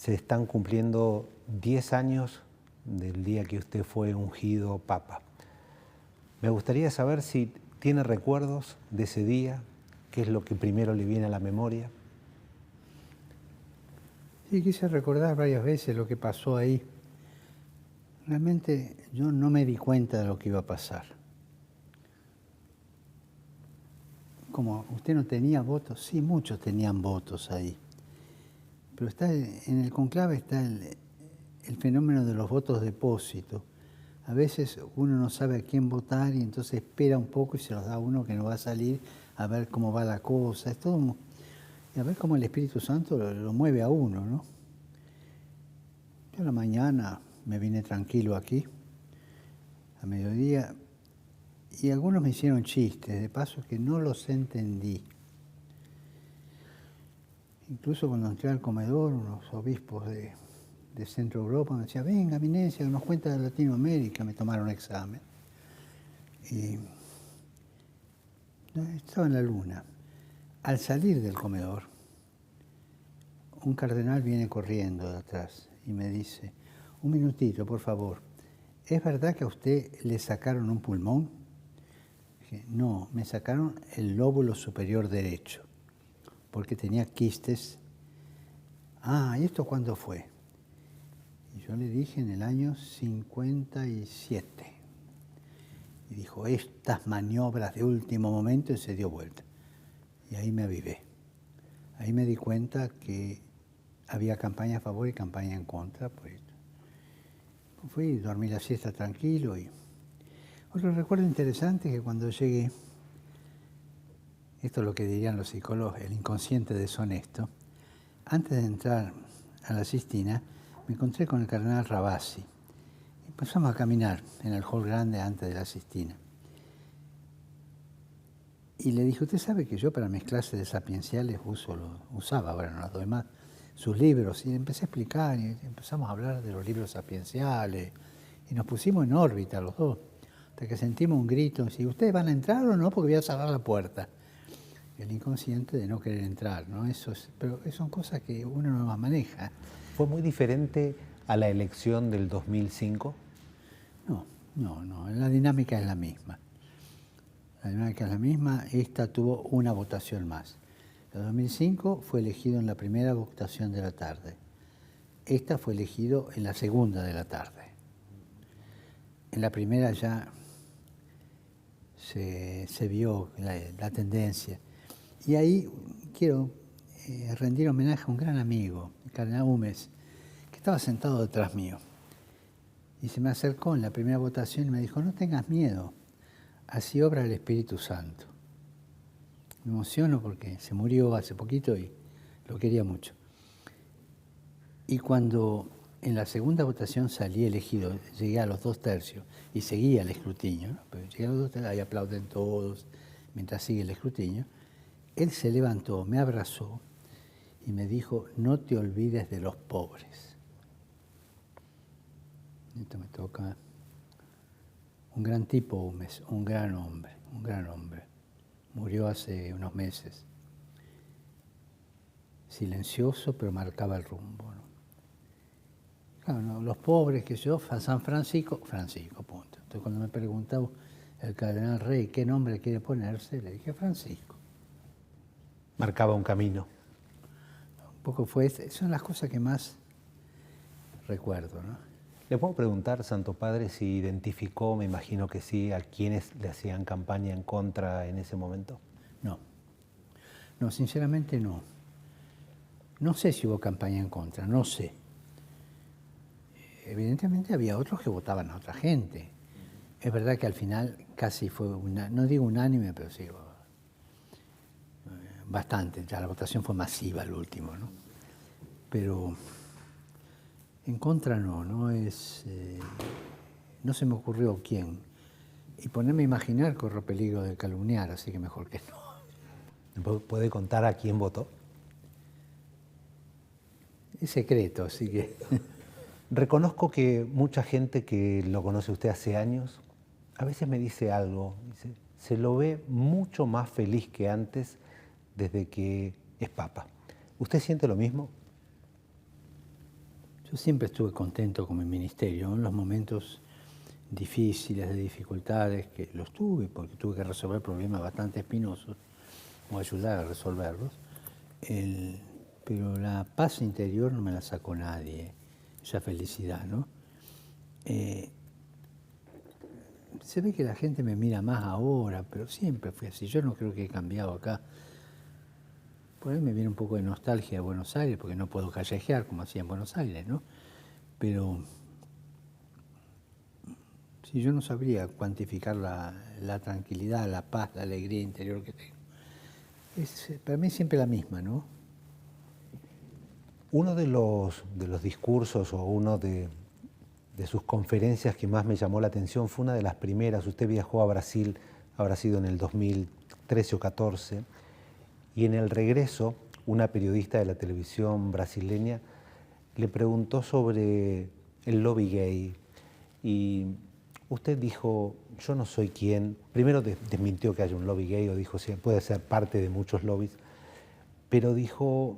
se están cumpliendo 10 años del día que usted fue ungido papa. Me gustaría saber si tiene recuerdos de ese día, qué es lo que primero le viene a la memoria. Sí, quise recordar varias veces lo que pasó ahí. Realmente yo no me di cuenta de lo que iba a pasar. Como usted no tenía votos, sí, muchos tenían votos ahí. Pero está en el conclave está el fenómeno de los votos depósito. A veces uno no sabe a quién votar y entonces espera un poco y se los da a uno que no va a salir a ver cómo va la cosa. Es todo, y a ver cómo el Espíritu Santo lo mueve a uno, ¿no? Yo a la mañana me vine tranquilo aquí, a mediodía, y algunos me hicieron chistes, de paso que no los entendí. Incluso cuando entré al comedor, unos obispos de Centro Europa me decían, venga, eminencia, que nos cuenta de Latinoamérica, me tomaron examen. Y estaba en la luna. Al salir del comedor, un cardenal viene corriendo de atrás y me dice, un minutito, por favor, ¿es verdad que a usted le sacaron un pulmón? Dije, no, me sacaron el lóbulo superior derecho, porque tenía quistes. Ah, ¿y esto cuándo fue? Y yo le dije en el año 57. Y dijo, estas maniobras de último momento, y se dio vuelta. Y ahí me avivé. Ahí me di cuenta que había campaña a favor y campaña en contra por esto. Fui, dormí la siesta tranquilo. Y otro recuerdo interesante es que cuando llegué, esto es lo que dirían los psicólogos, el inconsciente deshonesto, antes de entrar a la Sistina, me encontré con el cardenal Ravasi. Empezamos a caminar en el hall grande antes de la Sistina. Y le dije, usted sabe que yo para mis clases de sapienciales usaba, ahora no las doy más, sus libros. Y empecé a explicar, y empezamos a hablar de los libros sapienciales. Y nos pusimos en órbita los dos, hasta que sentimos un grito, si ustedes van a entrar o no, porque voy a cerrar la puerta. El inconsciente de no querer entrar, ¿no? Pero son cosas que uno no más maneja. ¿Fue muy diferente a la elección del 2005? No, la dinámica es la misma. La dinámica es la misma, esta tuvo una votación más. El 2005 fue elegido en la primera votación de la tarde. Esta fue elegido en la segunda de la tarde. En la primera ya se vio la tendencia. Y ahí quiero rendir homenaje a un gran amigo, el cardenal Humes, que estaba sentado detrás mío. Y se me acercó en la primera votación y me dijo, no tengas miedo, así obra el Espíritu Santo. Me emociono porque se murió hace poquito y lo quería mucho. Y cuando en la segunda votación salí elegido, llegué a los 2/3 y seguía el escrutinio, ¿no? Pero llegué a los 2/3, ahí aplauden todos mientras sigue el escrutinio. Él se levantó, me abrazó y me dijo, no te olvides de los pobres. Esto me toca. Un gran tipo, un gran hombre. Murió hace unos meses. Silencioso, pero marcaba el rumbo, ¿no? Claro, no, los pobres, que yo, San Francisco, punto. Entonces cuando me preguntaba el cardenal Rey qué nombre quiere ponerse, le dije Francisco. Marcaba un camino. Un poco son las cosas que más recuerdo, ¿no? ¿Le puedo preguntar, Santo Padre, si identificó, me imagino que sí, a quienes le hacían campaña en contra en ese momento? No, sinceramente no. No sé si hubo campaña en contra, no sé. Evidentemente había otros que votaban a otra gente. Es verdad que al final casi fue, no digo unánime, pero sí, bastante. Ya la votación fue masiva al último, ¿no? Pero en contra no se me ocurrió quién. Y ponerme a imaginar corro peligro de calumniar, así que mejor que no. ¿Puede contar a quién votó? Es secreto, así que... Reconozco que mucha gente que lo conoce usted hace años, a veces me dice algo, dice, se lo ve mucho más feliz que antes desde que es papa. ¿Usted siente lo mismo? Yo siempre estuve contento con mi ministerio, en los momentos difíciles, de dificultades, que los tuve, porque tuve que resolver problemas bastante espinosos, o ayudar a resolverlos. Pero la paz interior no me la sacó nadie, esa felicidad, ¿no? Se ve que la gente me mira más ahora, pero siempre fue así. Yo no creo que he cambiado acá. Por ahí me viene un poco de nostalgia de Buenos Aires, porque no puedo callejear como hacía en Buenos Aires, ¿no? Pero sí, yo no sabría cuantificar la tranquilidad, la paz, la alegría interior que tengo. Es para mí siempre la misma, ¿no? Uno de los discursos o uno de sus conferencias que más me llamó la atención fue una de las primeras. Usted viajó a Brasil, habrá sido en el 2013 o 14, y en el regreso una periodista de la televisión brasileña le preguntó sobre el lobby gay y usted dijo, yo no soy quien, primero desmintió que haya un lobby gay o dijo, sí, puede ser parte de muchos lobbies, pero dijo,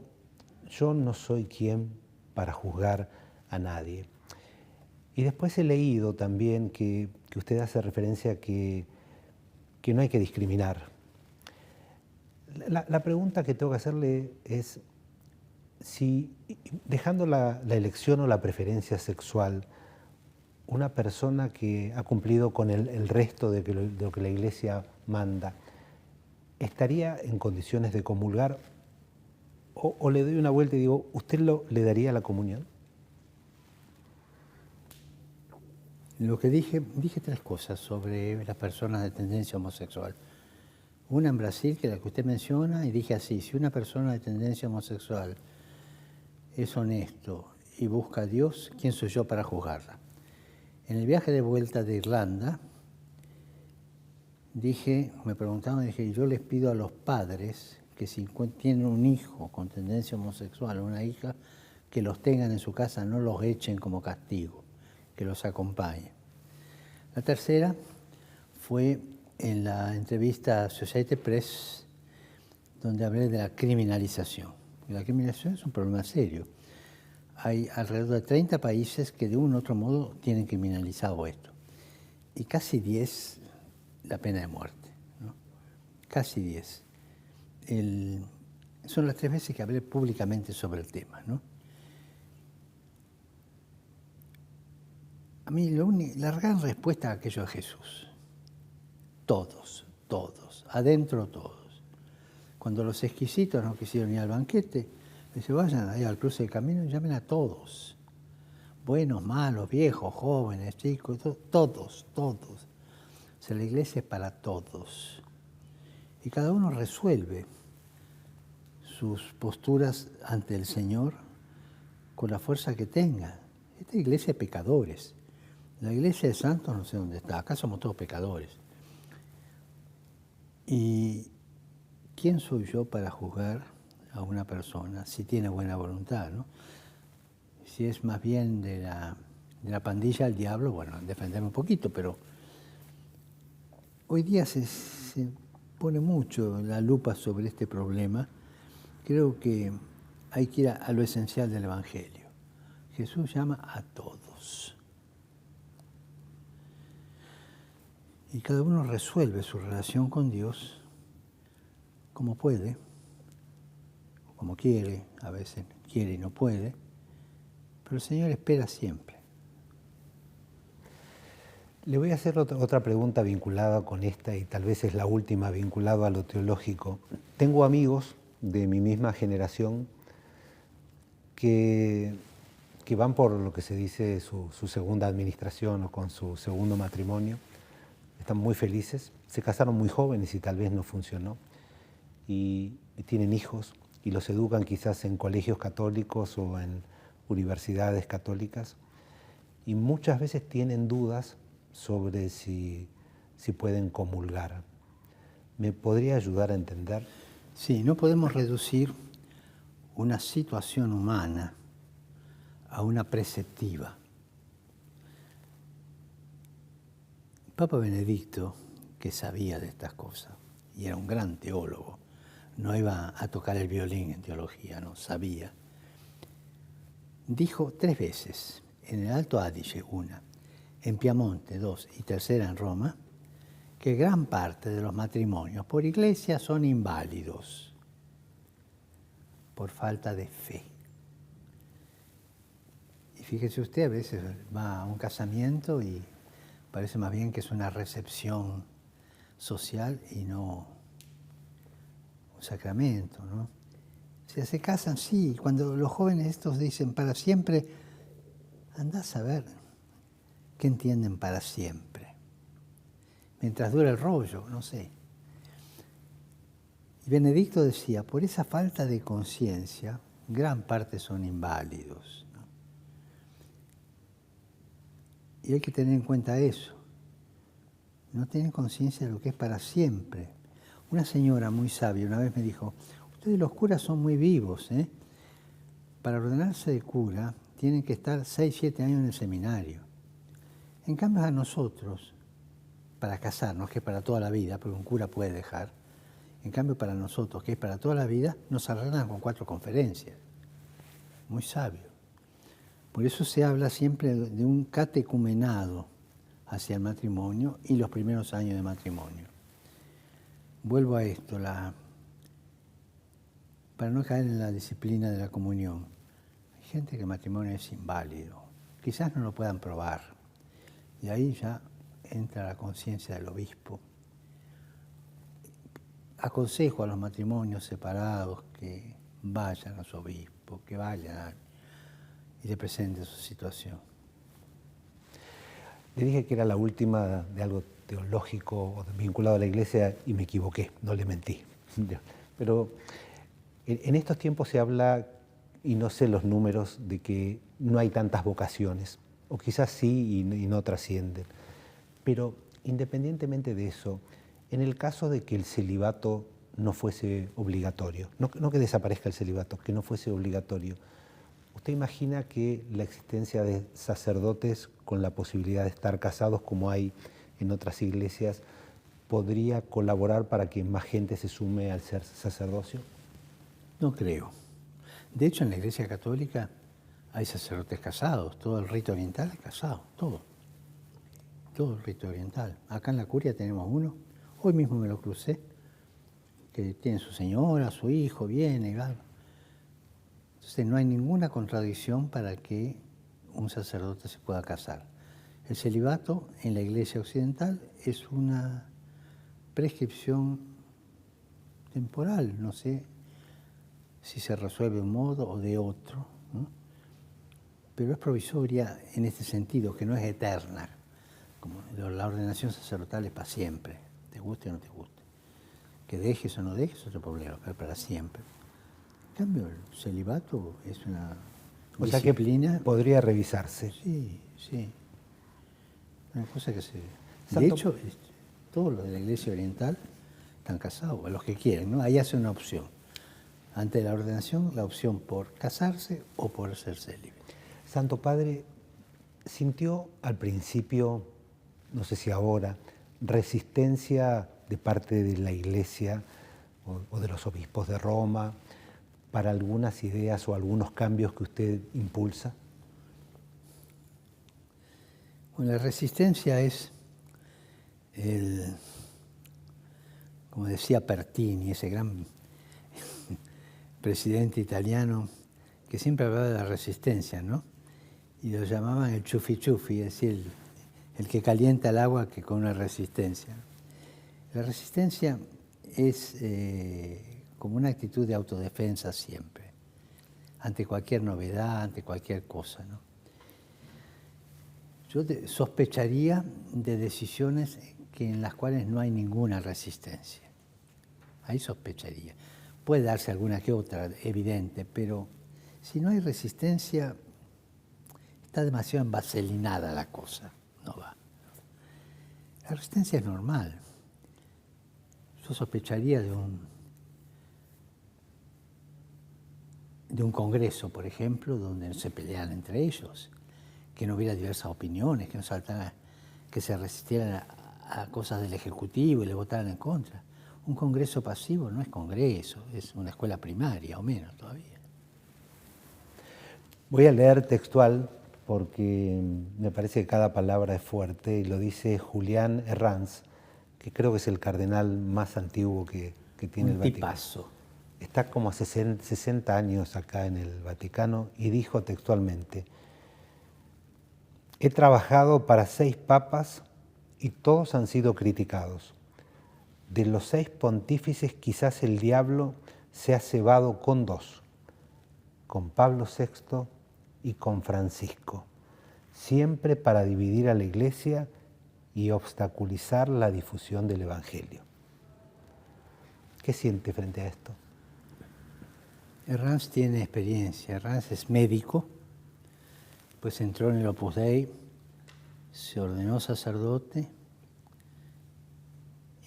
yo no soy quien para juzgar a nadie. Y después he leído también que usted hace referencia a que no hay que discriminar. La pregunta que tengo que hacerle es si, dejando la elección o la preferencia sexual, una persona que ha cumplido con el resto de lo que la Iglesia manda, ¿estaría en condiciones de comulgar? O le doy una vuelta y digo, ¿usted le daría la comunión? Lo que dije tres cosas sobre las personas de tendencia homosexual. Una en Brasil, que es la que usted menciona, y dije así, si una persona de tendencia homosexual es honesto y busca a Dios, ¿quién soy yo para juzgarla? En el viaje de vuelta de Irlanda, me preguntaban, dije, yo les pido a los padres que si tienen un hijo con tendencia homosexual o una hija, que los tengan en su casa, no los echen como castigo, que los acompañen. La tercera fue en la entrevista a Associated Press, donde hablé de la criminalización. Y la criminalización es un problema serio. Hay alrededor de 30 países que de un u otro modo tienen criminalizado esto. Y casi 10 la pena de muerte, ¿no? Casi 10. Son las 3 veces que hablé públicamente sobre el tema, ¿no? A mí la gran respuesta a aquello es Jesús. Todos, adentro todos. Cuando los exquisitos no quisieron ir al banquete, dice, vayan ahí al cruce del camino y llamen a todos. Buenos, malos, viejos, jóvenes, chicos, todos. O sea, la iglesia es para todos. Y cada uno resuelve sus posturas ante el Señor con la fuerza que tenga. Esta iglesia es pecadores. La iglesia de santos no sé dónde está. Acá somos todos pecadores. ¿Y quién soy yo para juzgar a una persona si tiene buena voluntad, ¿no? Si es más bien de la pandilla del diablo, bueno, defenderme un poquito, pero hoy día se pone mucho la lupa sobre este problema. Creo que hay que ir a lo esencial del Evangelio. Jesús llama a todos. Y cada uno resuelve su relación con Dios como puede, o como quiere, a veces quiere y no puede, pero el Señor espera siempre. Le voy a hacer otra pregunta vinculada con esta, y tal vez es la última, vinculada a lo teológico. Tengo amigos de mi misma generación que van por lo que se dice su segunda administración o con su segundo matrimonio. Están muy felices, se casaron muy jóvenes y tal vez no funcionó, y tienen hijos y los educan quizás en colegios católicos o en universidades católicas, y muchas veces tienen dudas sobre si pueden comulgar. ¿Me podría ayudar a entender? Sí, no podemos reducir una situación humana a una preceptiva. Papa Benedicto, que sabía de estas cosas, y era un gran teólogo, no iba a tocar el violín en teología, no, sabía. dijo 3 veces, en el Alto Adige una, en Piamonte 2 y tercera en Roma, que gran parte de los matrimonios por iglesia son inválidos por falta de fe. Y fíjese usted, a veces va a un casamiento y parece más bien que es una recepción social y no un sacramento, ¿no? Se casan, sí, cuando los jóvenes estos dicen para siempre, andás a ver qué entienden para siempre. Mientras dura el rollo, no sé. Y Benedicto decía, por esa falta de conciencia, gran parte son inválidos, ¿no? Y hay que tener en cuenta eso. No tienen conciencia de lo que es para siempre. Una señora muy sabia una vez me dijo, ustedes los curas son muy vivos, ¿eh? Para ordenarse de cura tienen que estar 6, 7 años en el seminario. En cambio a nosotros, para casarnos, que es para toda la vida, porque un cura puede dejar, en cambio para nosotros, que es para toda la vida, nos arreglan con 4 conferencias. Muy sabio. Por eso se habla siempre de un catecumenado hacia el matrimonio y los primeros años de matrimonio. Vuelvo a esto, para no caer en la disciplina de la comunión. Hay gente que el matrimonio es inválido, quizás no lo puedan probar, y ahí ya entra la conciencia del obispo. Aconsejo a los matrimonios separados que vayan a su obispo, que vayan y le presenten su situación. Le dije que era la última de algo teológico o vinculado a la iglesia y me equivoqué, no le mentí. Pero en estos tiempos se habla, y no sé los números, de que no hay tantas vocaciones, o quizás sí y no trascienden. Pero independientemente de eso, en el caso de que el celibato no fuese obligatorio, no que desaparezca el celibato, que no fuese obligatorio, ¿usted imagina que la existencia de sacerdotes con la posibilidad de estar casados, como hay en otras iglesias, podría colaborar para que más gente se sume al ser sacerdocio? No creo. De hecho, en la Iglesia Católica hay sacerdotes casados, todo el rito oriental es casado, todo el rito oriental. Acá en la curia tenemos uno, hoy mismo me lo crucé, que tiene su señora, su hijo, viene, va. Entonces no hay ninguna contradicción para que un sacerdote se pueda casar. El celibato en la Iglesia occidental es una prescripción temporal, no sé si se resuelve de un modo o de otro, ¿no? Pero es provisoria en este sentido, que no es eterna, como la ordenación sacerdotal es para siempre, te guste o no te guste. Que dejes o no dejes es otro problema, pero para siempre. En cambio, el celibato es una disciplina. O sea que podría revisarse. Sí, sí. Una cosa que se... Santo... De hecho, todos los de la Iglesia Oriental están casados, los que quieren, ¿no? Ahí hace una opción. Ante la ordenación, la opción por casarse o por ser célibe. Santo Padre, ¿sintió al principio, no sé si ahora, resistencia de parte de la Iglesia o de los obispos de Roma para algunas ideas o algunos cambios que usted impulsa? Bueno, la resistencia es como decía Pertini, ese gran presidente italiano, que siempre hablaba de la resistencia, ¿no? Y lo llamaban el chufi chufi, es decir, el que calienta el agua que con una resistencia. La resistencia es como una actitud de autodefensa siempre, ante cualquier novedad, ante cualquier cosa, ¿no? Yo sospecharía de decisiones en las cuales no hay ninguna resistencia. Ahí sospecharía. Puede darse alguna que otra, evidente, pero si no hay resistencia, está demasiado envaselinada la cosa, no va. La resistencia es normal. Yo sospecharía de un congreso, por ejemplo, donde se pelearan entre ellos, que no hubiera diversas opiniones, que no saltaran, que se resistieran a cosas del Ejecutivo y le votaran en contra. Un congreso pasivo no es congreso, es una escuela primaria o menos todavía. Voy a leer textual porque me parece que cada palabra es fuerte y lo dice Julián Herranz, que creo que es el cardenal más antiguo que tiene el Un Vaticano. tipazo. Está como 60 años acá en el Vaticano y dijo textualmente: he trabajado para 6 papas y todos han sido criticados. De los 6 pontífices quizás el diablo se ha cebado con 2, con Pablo VI y con Francisco, siempre para dividir a la Iglesia y obstaculizar la difusión del Evangelio. ¿Qué siente frente a esto? Herranz tiene experiencia. Herranz es médico, pues entró en el Opus Dei, se ordenó sacerdote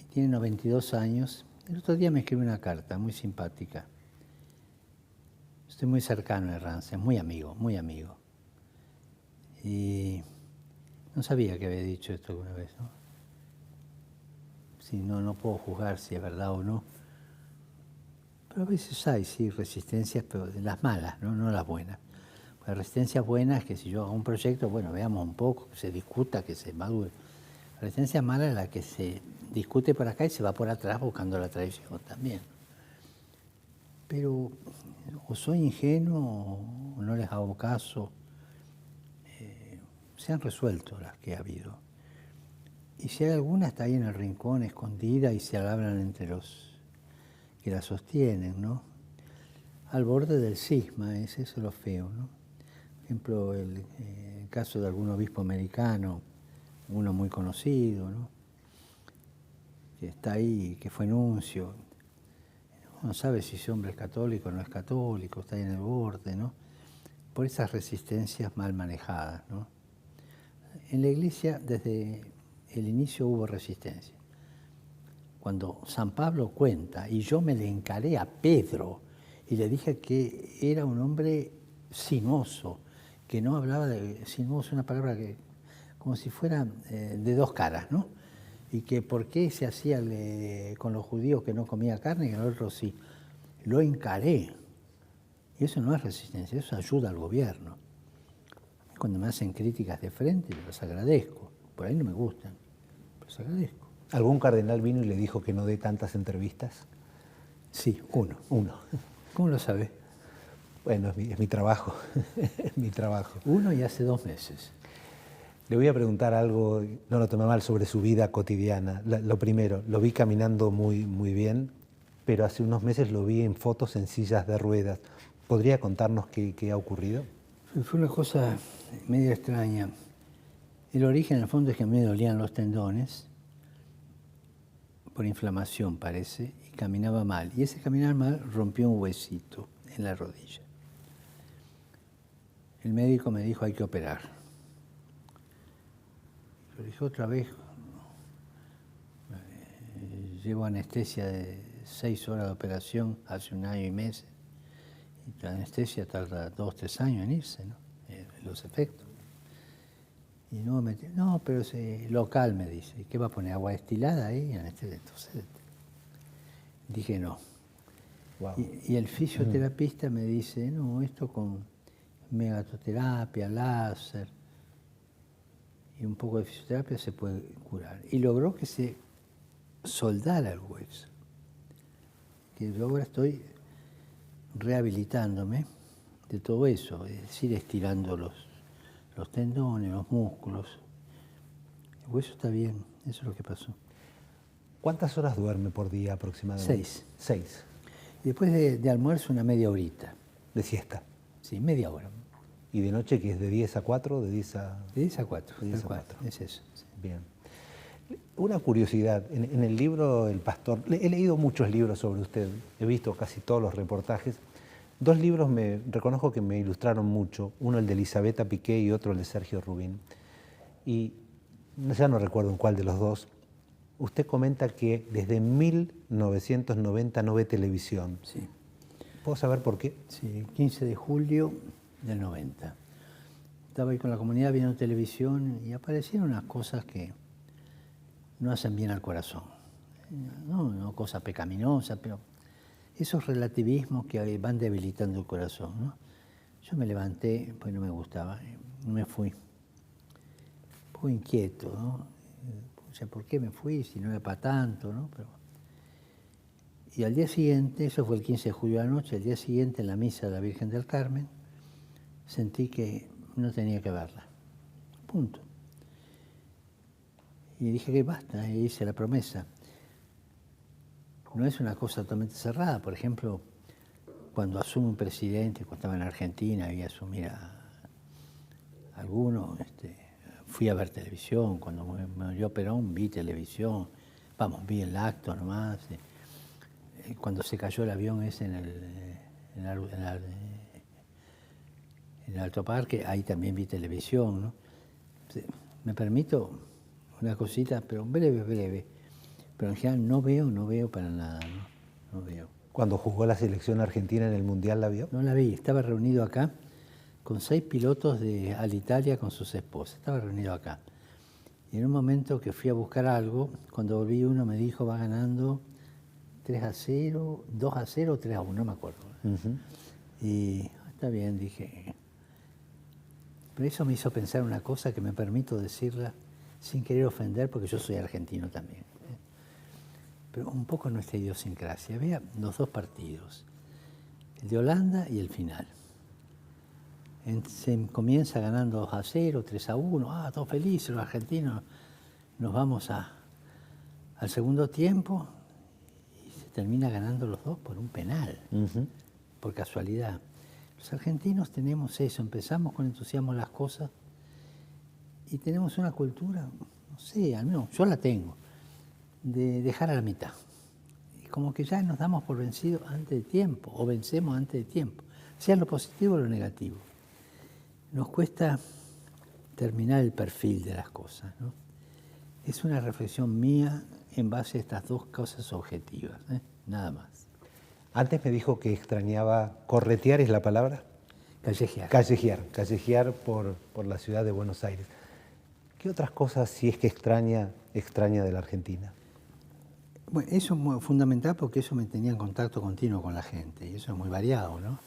y tiene 92 años. El otro día me escribió una carta muy simpática. Estoy muy cercano a Herranz, es muy amigo, muy amigo. Y no sabía que había dicho esto alguna vez, ¿no? Sí, no puedo juzgar si es verdad o no. Pero a veces hay, sí, resistencias, pero de las malas, no las buenas. Las resistencias buenas es que si yo hago un proyecto, bueno, veamos un poco, que se discuta, que se madure. La resistencia mala es la que se discute por acá y se va por atrás buscando la traición también. Pero o soy ingenuo o no les hago caso. Se han resuelto las que ha habido. Y si hay alguna, está ahí en el rincón, escondida, y se hablan entre los que la sostienen, ¿no? Al borde del cisma, es eso lo feo, ¿no? Por ejemplo, el caso de algún obispo americano, uno muy conocido, ¿no? Que está ahí, que fue nuncio. Uno sabe si ese hombre es católico o no es católico, está ahí en el borde, ¿no? Por esas resistencias mal manejadas, ¿no? En la Iglesia, desde el inicio hubo resistencia. Cuando San Pablo cuenta, y yo me le encaré a Pedro, y le dije que era un hombre sinuoso, que no hablaba de sinuoso, una palabra que como si fuera de 2 caras, ¿no? Y que por qué se hacía con los judíos que no comía carne y con los otros sí. Lo encaré. Y eso no es resistencia, eso ayuda al gobierno. Cuando me hacen críticas de frente, las agradezco. Por ahí no me gustan, pero las agradezco. ¿Algún cardenal vino y le dijo que no dé tantas entrevistas? Sí, uno. ¿Cómo lo sabe? Bueno, es mi trabajo, es mi trabajo. Uno y hace 2 meses. Le voy a preguntar algo, no lo tome mal, sobre su vida cotidiana. Lo primero, lo vi caminando muy, muy bien, pero hace unos meses lo vi en fotos en sillas de ruedas. ¿Podría contarnos qué ha ocurrido? Fue una cosa medio extraña. El origen, en el fondo, es que a mí me dolían los tendones, por inflamación parece, y caminaba mal. Y ese caminar mal rompió un huesito en la rodilla. El médico me dijo, hay que operar. Yo dije, otra vez, llevo anestesia de 6 horas de operación hace 1 año y meses. Y la anestesia tarda 2 o 3 años en irse, ¿no? Los efectos. Y no, pero es local, me dice. ¿Y qué va a poner? ¿Agua destilada ahí? Entonces dije no. Wow. Y el fisioterapista me dice, no, esto con megatoterapia, láser y un poco de fisioterapia se puede curar. Y logró que se soldara el hueso. Que yo ahora estoy rehabilitándome de todo eso, es decir, estirando los tendones, los músculos. El hueso está bien, eso es lo que pasó. ¿Cuántas horas duerme por día aproximadamente? 6. 6. Y después de almuerzo una media horita. ¿De siesta? Sí, media hora. ¿Y de noche que es de 10 a 4? ¿De 10 a...? De 10 a 4. De 10 a 4. Es eso. Sí. Bien. Una curiosidad, en el libro El Pastor, he leído muchos libros sobre usted, he visto casi todos los reportajes. 2 libros me reconozco que me ilustraron mucho, uno el de Elisabetta Piqué y otro el de Sergio Rubin. Y ya no recuerdo en cuál de los 2, usted comenta que desde 1990 no ve televisión. Sí. ¿Puedo saber por qué? Sí, el 15 de julio del 90. Estaba ahí con la comunidad viendo televisión y aparecieron unas cosas que no hacen bien al corazón. No cosas pecaminosas, pero esos relativismos que van debilitando el corazón, ¿no? Yo me levanté, pues no me gustaba, me fui. Un poco inquieto, ¿no? O sea, ¿por qué me fui si no era para tanto, ¿no? Y al día siguiente, eso fue el 15 de julio de la noche, al día siguiente en la misa de la Virgen del Carmen, sentí que no tenía que verla. Punto. Y dije que basta, y hice la promesa. No es una cosa totalmente cerrada. Por ejemplo, cuando asume un presidente, cuando estaba en Argentina, y asumía alguno, fui a ver televisión. Cuando me murió Perón, vi televisión. Vamos, vi el acto nomás. Cuando se cayó el avión ese en el Alto Parque, ahí también vi televisión, ¿no? Me permito una cosita, pero breve. Pero en general no veo para nada, ¿no? No veo. Cuando jugó la selección argentina en el Mundial, ¿la vio? No la vi, estaba reunido acá con 6 pilotos de Alitalia con sus esposas, estaba reunido acá. Y en un momento que fui a buscar algo, cuando volví uno me dijo, va ganando 3-0, 2-0 o 3-1, no me acuerdo. Y está bien, dije. Pero eso me hizo pensar una cosa que me permito decirla sin querer ofender, porque yo soy argentino también. Pero un poco nuestra idiosincrasia. Vea los 2 partidos, el de Holanda y el final. Se comienza ganando 2-0, 3-1, todos felices los argentinos. Nos vamos al segundo tiempo y se termina ganando los 2 por un penal, por casualidad. Los argentinos tenemos eso, empezamos con entusiasmo las cosas y tenemos una cultura, no sé, al menos yo la tengo, de dejar a la mitad. Y como que ya nos damos por vencidos antes de tiempo, o vencemos antes de tiempo, sea lo positivo o lo negativo. Nos cuesta terminar el perfil de las cosas, ¿no? Es una reflexión mía en base a estas 2 cosas objetivas, nada más. Antes me dijo que extrañaba, corretear es la palabra. Callejear. Callejear por la ciudad de Buenos Aires. ¿Qué otras cosas, si es que extraña de la Argentina? Bueno, eso es muy fundamental porque eso me tenía en contacto continuo con la gente y eso es muy variado, ¿no?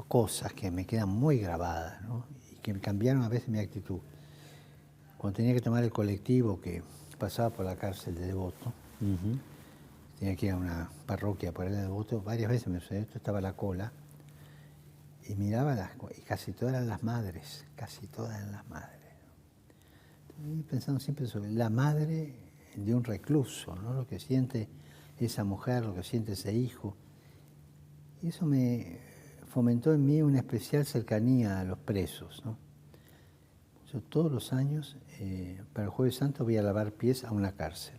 Cosas que me quedan muy grabadas, ¿no? Y que me cambiaron a veces mi actitud. Cuando tenía que tomar el colectivo que pasaba por la cárcel de Devoto, tenía que ir a una parroquia por el de Devoto, varias veces me sucedió esto, estaba la cola, y miraba y casi todas eran las madres, Y pensando siempre sobre la madre de un recluso, ¿no? Lo que siente esa mujer, lo que siente ese hijo. Y eso me fomentó en mí una especial cercanía a los presos, ¿no? Yo todos los años, para el Jueves Santo, voy a lavar pies a una cárcel.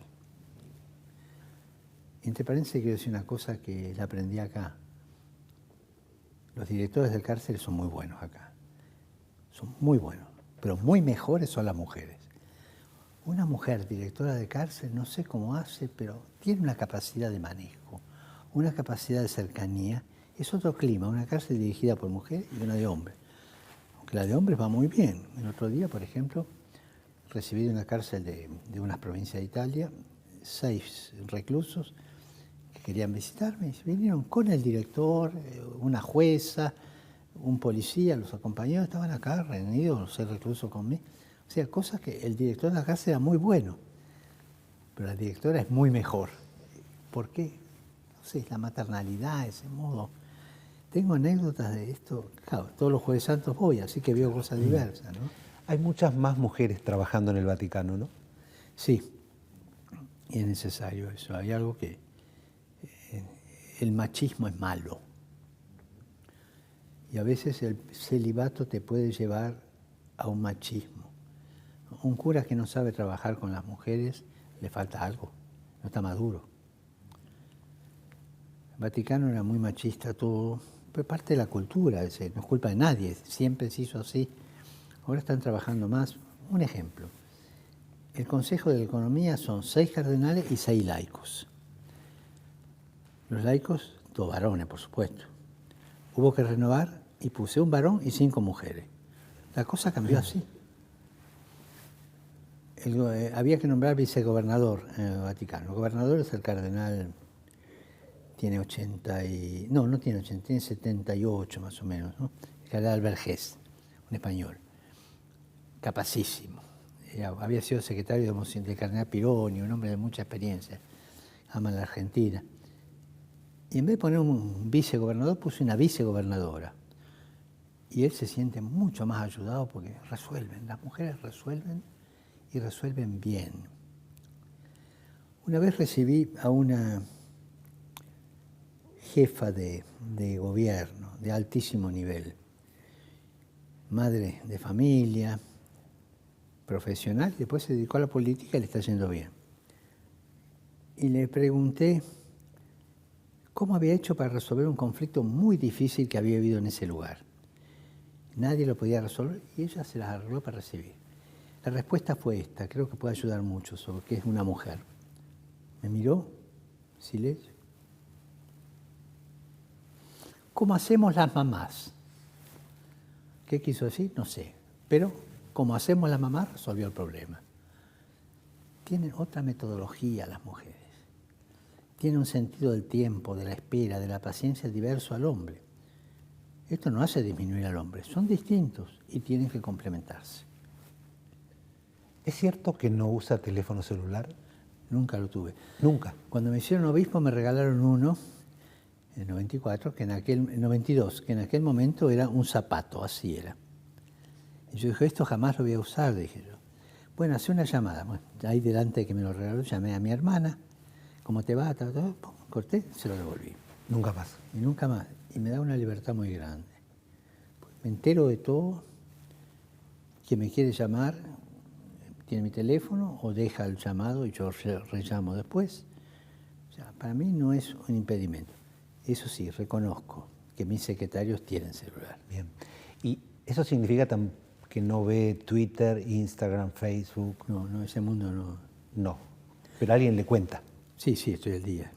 Entre paréntesis, quiero decir una cosa que la aprendí acá. Los directores de cárceles son muy buenos acá. Son muy buenos, pero muy mejores son las mujeres. Una mujer directora de cárcel, no sé cómo hace, pero tiene una capacidad de manejo, una capacidad de cercanía. Es otro clima, una cárcel dirigida por mujeres y una de hombres. Aunque la de hombres va muy bien. El otro día, por ejemplo, recibí en la cárcel de una provincia de Italia 6 reclusos que querían visitarme. Vinieron con el director, una jueza, un policía, los acompañó, estaban acá reunidos, los 6 reclusos conmigo. O sea, cosas que el director de la cárcel era muy bueno, pero la directora es muy mejor. ¿Por qué? No sé, es la maternalidad, ese modo. Tengo anécdotas de esto. Claro, todos los Jueves Santos voy, así que veo cosas diversas, ¿no? Hay muchas más mujeres trabajando en el Vaticano, ¿no? Sí, y es necesario eso. Hay algo que... el machismo es malo. Y a veces el celibato te puede llevar a un machismo. Un cura que no sabe trabajar con las mujeres, le falta algo, no está maduro. El Vaticano era muy machista todo, pero parte de la cultura, no es culpa de nadie, siempre se hizo así. Ahora están trabajando más. Un ejemplo, el Consejo de la Economía son 6 cardenales y 6 laicos. Los laicos, 2 varones, por supuesto. Hubo que renovar y puse un varón y 5 mujeres. La cosa cambió así. Había que nombrar vicegobernador en el Vaticano. El gobernador es el cardenal tiene 80 y... No, no tiene 80, tiene 78 más o menos, ¿no? El cardenal Vergés, un español, capacísimo. Había sido secretario del cardenal Pironi, un hombre de mucha experiencia, ama la Argentina. Y en vez de poner un vicegobernador, puso una vicegobernadora. Y él se siente mucho más ayudado porque resuelven, las mujeres resuelven y resuelven bien. Una vez recibí a una jefa de gobierno de altísimo nivel, madre de familia, profesional, y después se dedicó a la política y le está yendo bien. Y le pregunté cómo había hecho para resolver un conflicto muy difícil que había habido en ese lugar. Nadie lo podía resolver y ella se las arregló para recibir. La respuesta fue esta, creo que puede ayudar mucho, sobre que es una mujer. Me miró, silencio. ¿Cómo hacemos las mamás? ¿Qué quiso decir? No sé. Pero como hacemos las mamás, resolvió el problema. Tienen otra metodología las mujeres. Tienen un sentido del tiempo, de la espera, de la paciencia diverso al hombre. Esto no hace disminuir al hombre, son distintos y tienen que complementarse. ¿Es cierto que no usa teléfono celular? Nunca lo tuve. Nunca. Cuando me hicieron obispo me regalaron uno, en el 94, en 92, que en aquel momento era un zapato, así era. Y yo dije, esto jamás lo voy a usar, dije yo. Bueno, hacé una llamada. Bueno, ahí delante de que me lo regaló, llamé a mi hermana. ¿Cómo te va? Corté, se lo devolví. Nunca más. Y nunca más. Y me da una libertad muy grande. Me entero de todo. Quien me quiere llamar, tiene mi teléfono o deja el llamado y yo rellamo después. O sea, para mí no es un impedimento. Eso sí, reconozco que mis secretarios tienen celular. Bien. ¿Y eso significa que no ve Twitter, Instagram, Facebook? No, ese mundo no. No. Pero alguien le cuenta. Sí, estoy al día.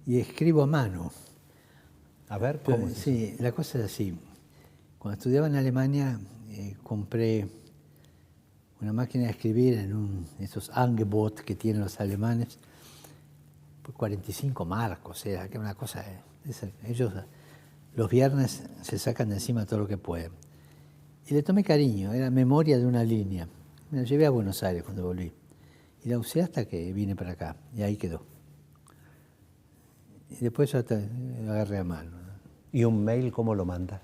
Y escribo a mano. A ver, ¿cómo es Sí, eso? la cosa es así. Cuando estudiaba en Alemania, compré una máquina de escribir en esos Angebot que tienen los alemanes, por 45 marcos, era que una cosa. Ellos los viernes se sacan de encima todo lo que pueden. Y le tomé cariño, era memoria de una línea. Me la llevé a Buenos Aires cuando volví. Y la usé hasta que vine para acá, y ahí quedó. Y después yo agarré a mano. ¿Y un mail cómo lo manda?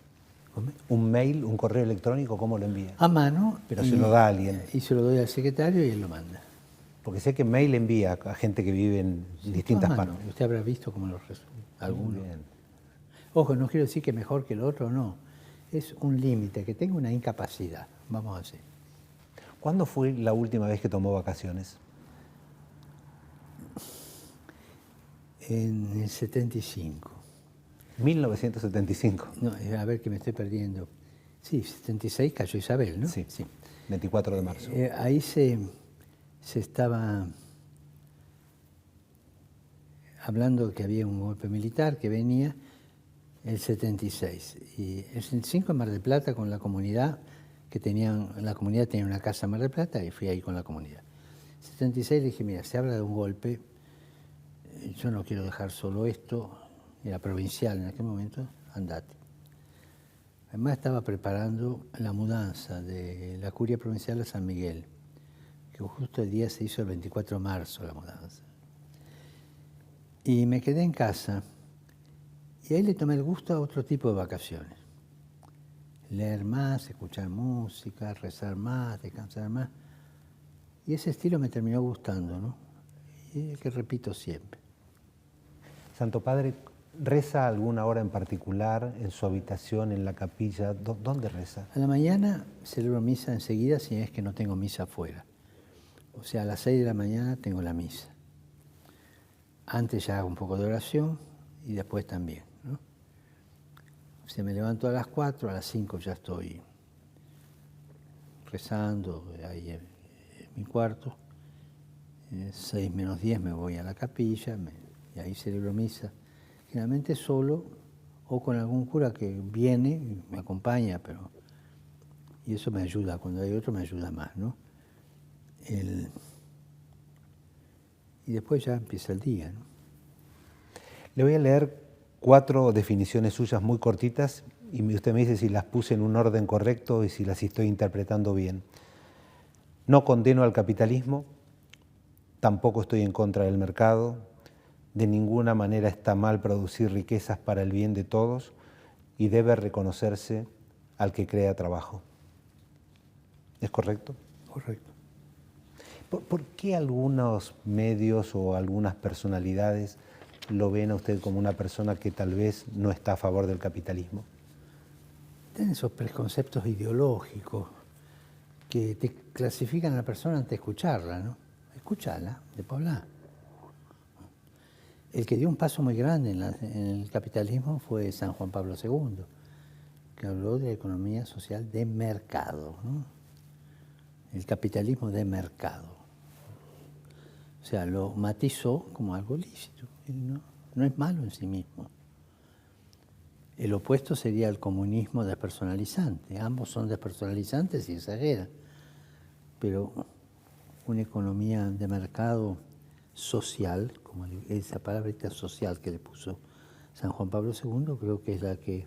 ¿Un mail, un correo electrónico, cómo lo envía? A mano. Pero se lo da a alguien. Y se lo doy al secretario y él lo manda. Porque sé que mail envía a gente que vive en distintas partes. Usted habrá visto cómo lo resuelve. Algunos. Bien. Ojo, no quiero decir que mejor que el otro, no. Es un límite, que tengo una incapacidad. Vamos a hacer. ¿Cuándo fue la última vez que tomó vacaciones? En el 75. 1975. No, a ver que me estoy perdiendo. Sí, 76 cayó Isabel, ¿no? Sí. 24 de marzo. Ahí se estaba hablando que había un golpe militar que venía el 76. Y el 75 en Mar del Plata con la comunidad, la comunidad tenía una casa en Mar del Plata y fui ahí con la comunidad. El 76 le dije, mira, se habla de un golpe, yo no quiero dejar solo esto, era provincial en aquel momento, andate. Además estaba preparando la mudanza de la curia provincial a San Miguel, que justo el día se hizo el 24 de marzo la mudanza. Y me quedé en casa y ahí le tomé el gusto a otro tipo de vacaciones. Leer más, escuchar música, rezar más, descansar más. Y ese estilo me terminó gustando, ¿no? Y es que repito siempre. Santo Padre, ¿reza alguna hora en particular en su habitación, en la capilla? ¿Dónde reza? A la mañana celebro misa enseguida si es que no tengo misa afuera. O sea, a las 6 de la mañana tengo la misa. Antes ya hago un poco de oración y después también, ¿no? O sea, me levanto a las 4, a las 5 ya estoy rezando ahí en mi cuarto. 6 menos 10 me voy a la capilla y ahí celebro misa. Generalmente solo o con algún cura que viene y me acompaña, y eso me ayuda. Cuando hay otro me ayuda más, ¿no? Y después ya empieza el día, ¿no? Le voy a leer 4 definiciones suyas muy cortitas y usted me dice si las puse en un orden correcto y si las estoy interpretando bien. No condeno al capitalismo, tampoco estoy en contra del mercado, de ninguna manera está mal producir riquezas para el bien de todos y debe reconocerse al que crea trabajo. ¿Es correcto? Correcto. ¿Por qué algunos medios o algunas personalidades lo ven a usted como una persona que tal vez no está a favor del capitalismo? Tienen esos preconceptos ideológicos que te clasifican a la persona antes de escucharla, ¿no? Escucharla, después hablar. El que dio un paso muy grande en el capitalismo fue San Juan Pablo II, que habló de economía social de mercado, ¿no? El capitalismo de mercado. O sea, lo matizó como algo lícito. No es malo en sí mismo. El opuesto sería el comunismo despersonalizante. Ambos son despersonalizantes y exageran. Pero una economía de mercado social, como esa palabrita social que le puso San Juan Pablo II, creo que es la que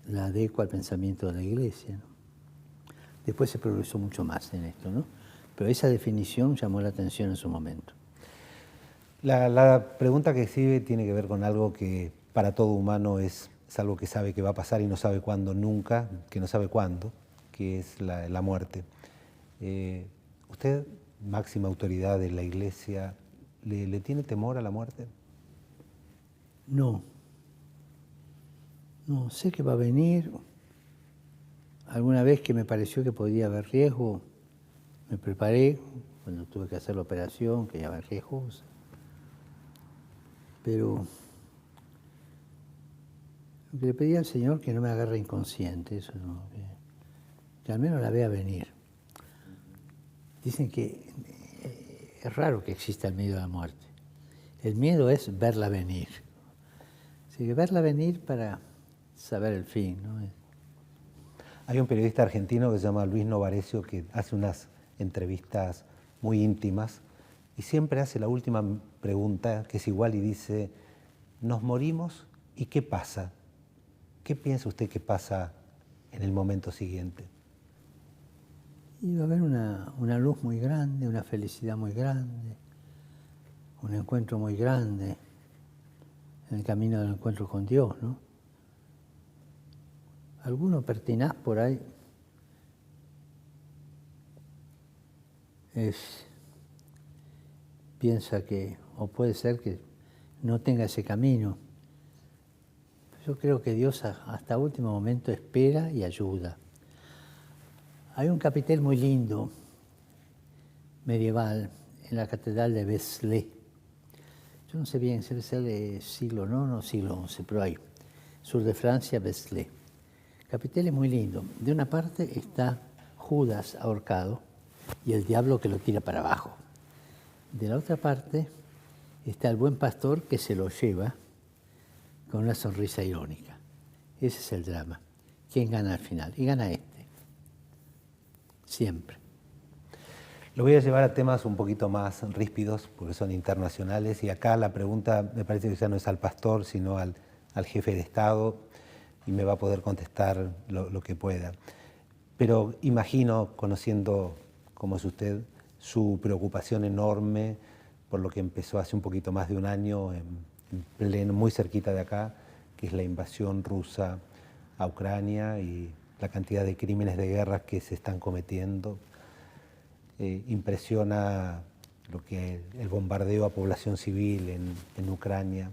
la adecua al pensamiento de la Iglesia, ¿no? Después se progresó mucho más en esto, ¿no? Pero esa definición llamó la atención en su momento. La pregunta que sigue tiene que ver con algo que para todo humano es algo que sabe que va a pasar y no sabe cuándo nunca, que no sabe cuándo, que es la muerte. ¿Usted, máxima autoridad de la Iglesia, le tiene temor a la muerte? No. No, sé que va a venir. Alguna vez que me pareció que podía haber riesgo, me preparé, cuando tuve que hacer la operación, que ya era riesgosa. Pero lo que le pedí al Señor que no me agarre inconsciente, eso no, que al menos la vea venir. Dicen que es raro que exista el miedo a la muerte. El miedo es verla venir. Así que verla venir para saber el fin, ¿no? Hay un periodista argentino que se llama Luis Novarecio que hace unas entrevistas muy íntimas y siempre hace la última pregunta, que es igual, y dice: ¿nos morimos y qué pasa? ¿Qué piensa usted que pasa en el momento siguiente? Y va a haber una luz muy grande, una felicidad muy grande, un encuentro muy grande en el camino del encuentro con Dios, ¿no? Alguno pertinaz por ahí piensa que, o puede ser que no tenga ese camino. Yo creo que Dios hasta último momento espera y ayuda. Hay un capitel muy lindo, medieval, en la catedral de Vézelay. Yo no sé bien, debe ser del siglo IX o siglo XI, pero ahí, sur de Francia, Vézelay. El capitel es muy lindo. De una parte está Judas ahorcado y el diablo que lo tira para abajo. De la otra parte está el buen pastor que se lo lleva con una sonrisa irónica. Ese es el drama. ¿Quién gana al final? Y gana este. Siempre. Lo voy a llevar a temas un poquito más ríspidos, porque son internacionales, y acá la pregunta me parece que ya no es al pastor, sino al jefe de Estado, y me va a poder contestar lo que pueda. Pero imagino, conociendo cómo es usted, su preocupación enorme por lo que empezó hace un poquito más de un año, muy cerquita de acá, que es la invasión rusa a Ucrania y la cantidad de crímenes de guerra que se están cometiendo. Impresiona lo que el bombardeo a población civil en Ucrania.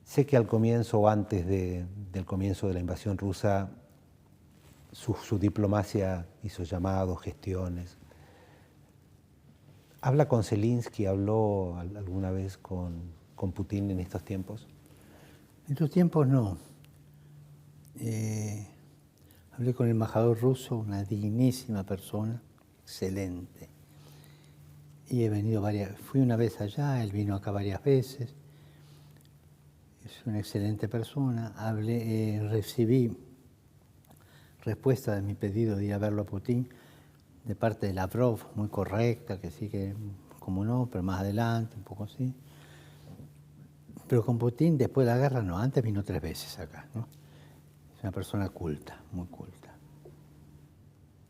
Sé que al comienzo o antes del comienzo de la invasión rusa, su diplomacia hizo llamados, gestiones. ¿Habla con Zelensky? ¿Habló alguna vez con Putin en estos tiempos? En estos tiempos no. Hablé con el embajador ruso, una dignísima persona, excelente. Y he venido fui una vez allá, él vino acá varias veces. Es una excelente persona. Recibí respuesta de mi pedido de ir a verlo a Putin de parte de Lavrov, muy correcta, que sí que, como no, pero más adelante, un poco así. Pero con Putin, después de la guerra, no. Antes vino 3 veces acá, ¿no? Es una persona culta, muy culta.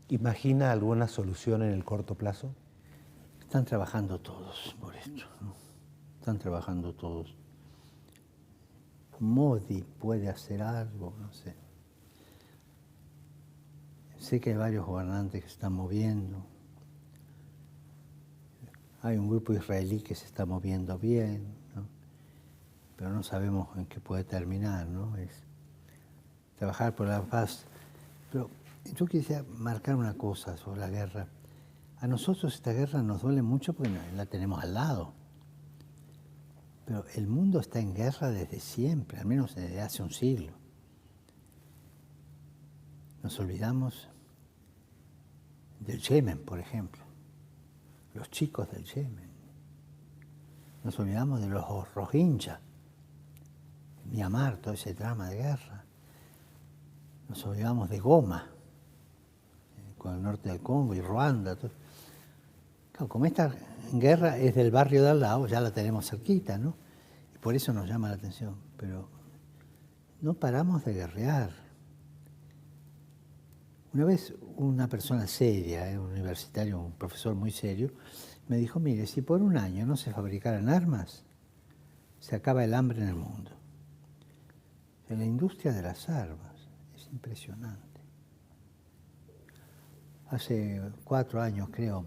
¿Imagina alguna solución en el corto plazo? Están trabajando todos por esto, ¿no? Están trabajando todos. Modi puede hacer algo, no sé. Sé que hay varios gobernantes que se están moviendo. Hay un grupo israelí que se está moviendo bien, ¿no? Pero no sabemos en qué puede terminar, ¿no? Es trabajar por la paz. Pero yo quisiera marcar una cosa sobre la guerra. A nosotros esta guerra nos duele mucho porque la tenemos al lado. Pero el mundo está en guerra desde siempre, al menos desde hace un siglo. Nos olvidamos del Yemen, por ejemplo. Los chicos del Yemen. Nos olvidamos de los Rohingya, Myanmar, todo ese drama de guerra. Nos olvidamos de Goma, con el norte del Congo y Ruanda. Todo. Claro, como esta guerra es del barrio de al lado, ya la tenemos cerquita, ¿no? Y por eso nos llama la atención. Pero no paramos de guerrear. Una vez una persona seria, un universitario, un profesor muy serio, me dijo, mire, si por un año no se fabricaran armas, se acaba el hambre en el mundo. En la industria de las armas es impresionante. Hace 4 años, creo,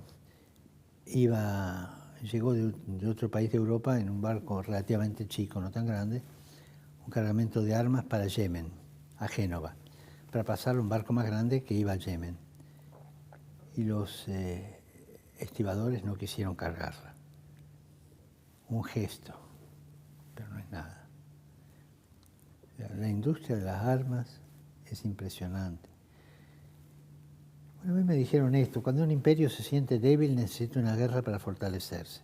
llegó de otro país de Europa en un barco relativamente chico, no tan grande, un cargamento de armas para Yemen, a Génova, para pasar a un barco más grande que iba a Yemen. Y los estibadores no quisieron cargarla. Un gesto, pero no es nada. La industria de las armas es impresionante. Una vez me dijeron esto, cuando un imperio se siente débil necesita una guerra para fortalecerse.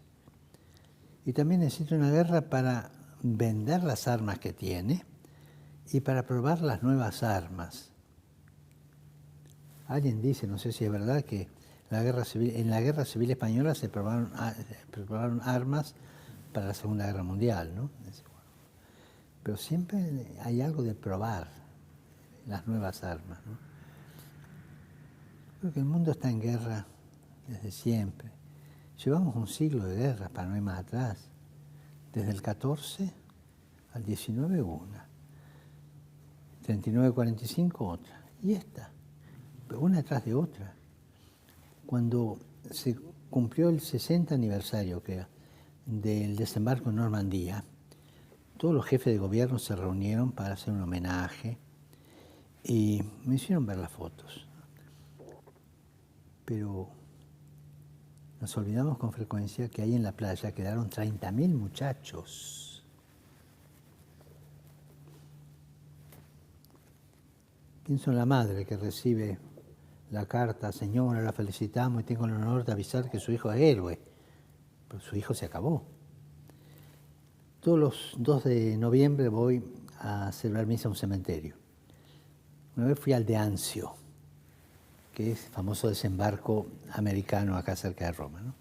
Y también necesita una guerra para vender las armas que tiene y para probar las nuevas armas. Alguien dice, no sé si es verdad, que en la guerra civil española se probaron armas para la Segunda Guerra Mundial, ¿no? Pero siempre hay algo de probar las nuevas armas, ¿no? Creo que el mundo está en guerra desde siempre. Llevamos un siglo de guerra, para no ir más atrás. Desde el 14 al 19 una. 39-45 otra. Y esta, pero una atrás de otra. Cuando se cumplió el 60 aniversario del desembarco en Normandía, todos los jefes de gobierno se reunieron para hacer un homenaje y me hicieron ver las fotos. Pero nos olvidamos con frecuencia que ahí en la playa quedaron 30.000 muchachos. Pienso en la madre que recibe la carta, señora, la felicitamos y tengo el honor de avisar que su hijo es héroe. Pero su hijo se acabó. Todos los 2 de noviembre voy a celebrar misa a un cementerio. Una vez fui al de Anzio, que es el famoso desembarco americano acá cerca de Roma, ¿no?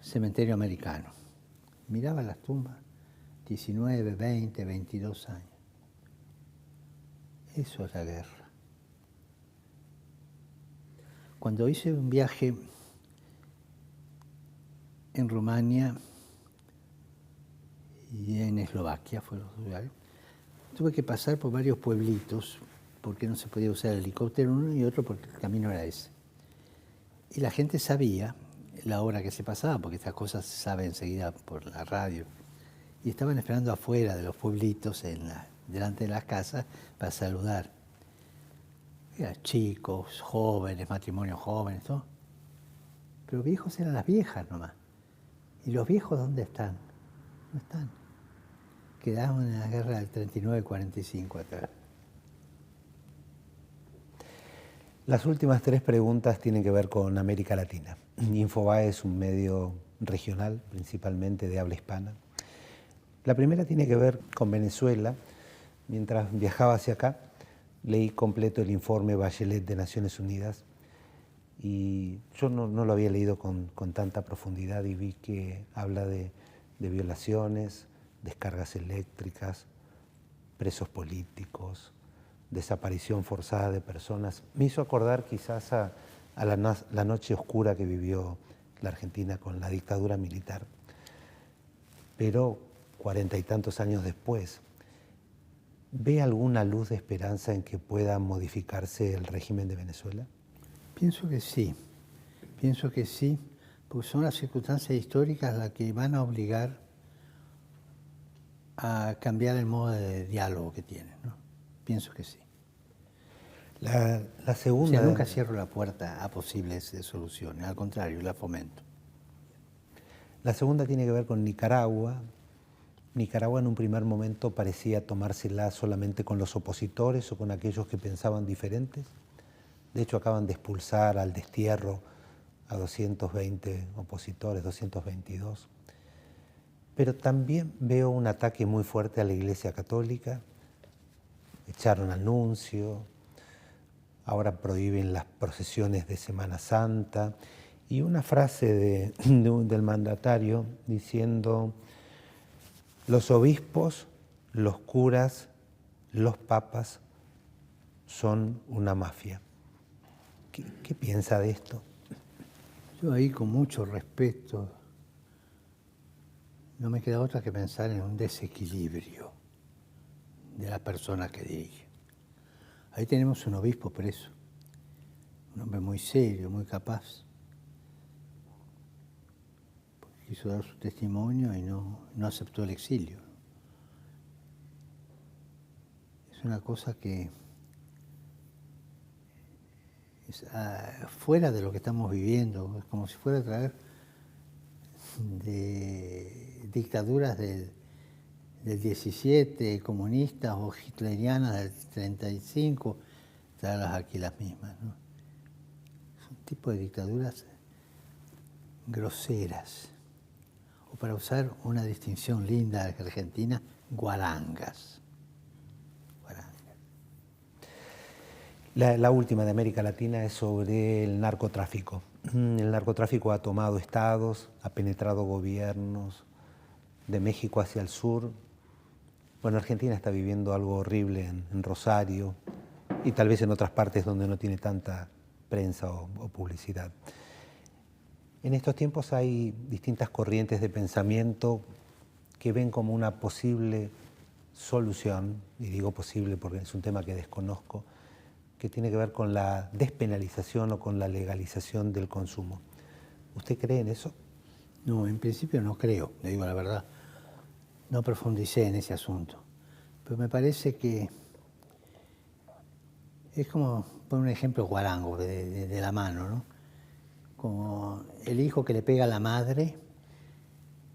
Cementerio americano. Miraba las tumbas, 19, 20, 22 años. Eso es la guerra. Cuando hice un viaje en Rumania y en Eslovaquia, fue los lugares, tuve que pasar por varios pueblitos porque no se podía usar el helicóptero uno y otro porque el camino era ese. Y la gente sabía la hora que se pasaba, porque estas cosas se saben enseguida por la radio. Y estaban esperando afuera de los pueblitos, delante de las casas, para saludar. Eran chicos, jóvenes, matrimonios jóvenes, todo. Pero viejos eran las viejas nomás. ¿Y los viejos dónde están? No están. Quedaron en la guerra del 39-45 atrás. Las últimas 3 preguntas tienen que ver con América Latina. Infobae es un medio regional, principalmente de habla hispana. La primera tiene que ver con Venezuela. Mientras viajaba hacia acá, leí completo el informe Bachelet de Naciones Unidas y yo no lo había leído con tanta profundidad y vi que habla de violaciones, descargas eléctricas, presos políticos, desaparición forzada de personas. Me hizo acordar quizás a la noche oscura que vivió la Argentina con la dictadura militar. Pero 40 y tantos años después, ¿ve alguna luz de esperanza en que pueda modificarse el régimen de Venezuela? Pienso que sí, porque son las circunstancias históricas las que van a obligar a cambiar el modo de diálogo que tienen, ¿no? Pienso que sí. La O segunda... sea, nunca cierro la puerta a posibles soluciones, al contrario, la fomento. La segunda tiene que ver con Nicaragua. Nicaragua en un primer momento parecía tomársela solamente con los opositores o con aquellos que pensaban diferentes. De hecho, acaban de expulsar al destierro a 220 opositores, 222. Pero también veo un ataque muy fuerte a la Iglesia Católica. Echaron al nuncio, ahora prohíben las procesiones de Semana Santa. Y una frase del mandatario diciendo: los obispos, los curas, los papas son una mafia. ¿Qué piensa de esto? Yo ahí, con mucho respeto, no me queda otra que pensar en un desequilibrio de la persona que dirige. Ahí tenemos un obispo preso, un hombre muy serio, muy capaz. Quiso dar su testimonio y no aceptó el exilio. Es una cosa que es fuera de lo que estamos viviendo, es como si fuera a traer de dictaduras del 17, comunistas o hitlerianas del 35, traerlas aquí las mismas, ¿no? Es un tipo de dictaduras groseras, o para usar una distinción linda de Argentina, guarangas. La última de América Latina es sobre el narcotráfico. El narcotráfico ha tomado estados, ha penetrado gobiernos, de México hacia el sur. Bueno, Argentina está viviendo algo horrible en Rosario y tal vez en otras partes donde no tiene tanta prensa o publicidad. En estos tiempos hay distintas corrientes de pensamiento que ven como una posible solución, y digo posible porque es un tema que desconozco, que tiene que ver con la despenalización o con la legalización del consumo. ¿Usted cree en eso? No, en principio no creo, le digo la verdad. No profundicé en ese asunto. Pero me parece que es como, por un ejemplo, guarango, de la mano, ¿no? Como el hijo que le pega a la madre,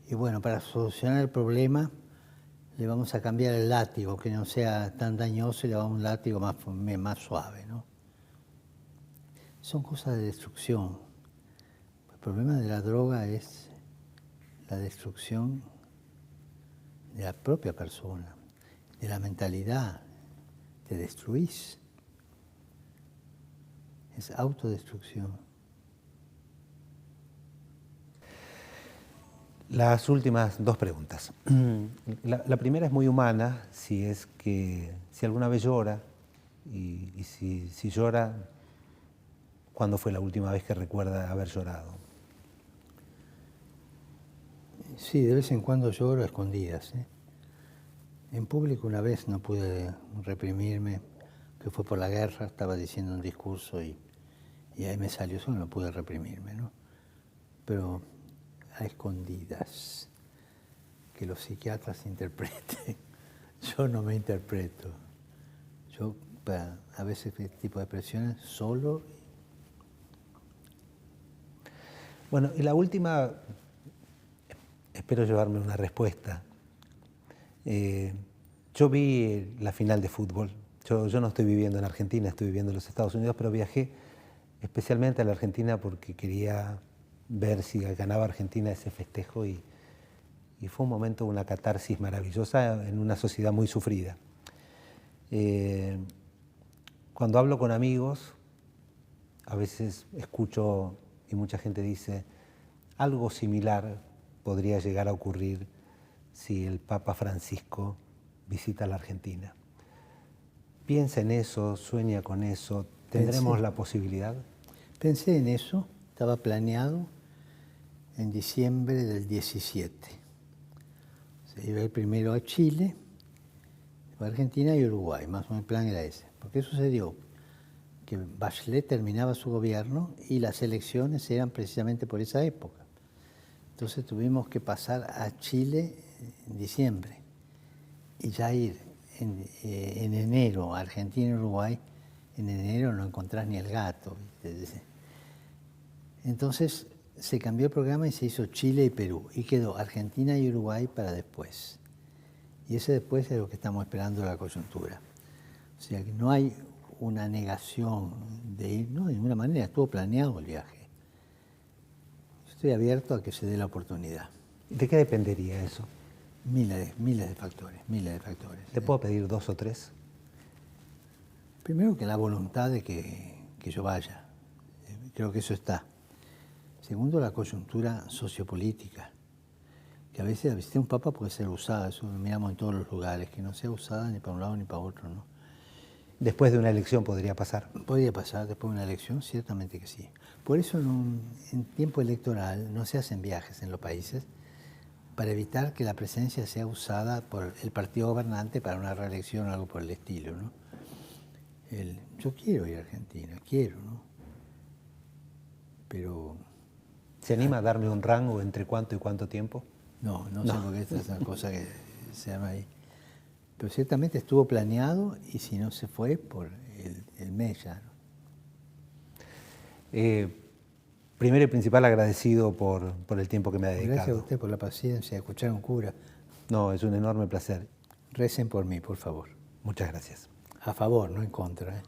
y bueno, para solucionar el problema le vamos a cambiar el látigo, que no sea tan dañoso, y le vamos a un látigo más suave, ¿no? Son cosas de destrucción. El problema de la droga es la destrucción de la propia persona, de la mentalidad. Te destruís. Es autodestrucción. Las últimas dos preguntas. La primera es muy humana, si alguna vez llora, y si llora, ¿cuándo fue la última vez que recuerda haber llorado? Sí, de vez en cuando lloro a escondidas, ¿eh? En público una vez no pude reprimirme, que fue por la guerra, estaba diciendo un discurso y ahí me salió, solo no pude reprimirme, ¿no? Pero a escondidas, que los psiquiatras interpreten. Yo no me interpreto. Yo, a veces este tipo de presiones, solo. Bueno, y la última, espero llevarme una respuesta. Yo vi la final de fútbol. Yo no estoy viviendo en Argentina, estoy viviendo en los Estados Unidos, pero viajé especialmente a la Argentina porque quería ver si ganaba Argentina ese festejo y fue un momento, una catarsis maravillosa en una sociedad muy sufrida. Cuando hablo con amigos, a veces escucho y mucha gente dice, algo similar podría llegar a ocurrir si el Papa Francisco visita la Argentina? ¿Piensa en eso? ¿Sueña con eso? ¿Tendremos la posibilidad? Pensé en eso, estaba planeado en diciembre del 17. Se iba a ir primero a Chile, a Argentina y Uruguay, más o menos el plan era ese. ¿Por qué sucedió? Que Bachelet terminaba su gobierno y las elecciones eran precisamente por esa época. Entonces tuvimos que pasar a Chile en diciembre y ya ir en enero a Argentina y Uruguay. En enero no encontrás ni el gato. Entonces se cambió el programa y se hizo Chile y Perú y quedó Argentina y Uruguay para después. Y ese después es lo que estamos esperando la coyuntura. O sea que no hay una negación de ir, no, de ninguna manera, estuvo planeado el viaje. Estoy abierto a que se dé la oportunidad. ¿De qué dependería eso? Miles de factores, miles de factores. ¿Te puedo pedir 2 o 3? Primero que la voluntad de que yo vaya. Creo que eso está. Segundo, la coyuntura sociopolítica, que a veces la visita de un papa puede ser usada, eso lo miramos en todos los lugares, que no sea usada ni para un lado ni para otro, ¿no? Después de una elección podría pasar. Podría pasar después de una elección, ciertamente que sí. Por eso en tiempo electoral no se hacen viajes en los países para evitar que la presencia sea usada por el partido gobernante para una reelección o algo por el estilo, ¿no? Yo quiero ir a Argentina, quiero, ¿no? Pero... ¿Se anima a darme un rango entre cuánto y cuánto tiempo? No sé, porque esta es una cosa que se llama ahí. Pero ciertamente estuvo planeado y si no se fue por el mes ya, ¿no? Primero y principal agradecido por el tiempo que me ha dedicado. Gracias a usted por la paciencia de escuchar a un cura. No, es un enorme placer. Recen por mí, por favor. Muchas gracias. A favor, no en contra, ¿eh?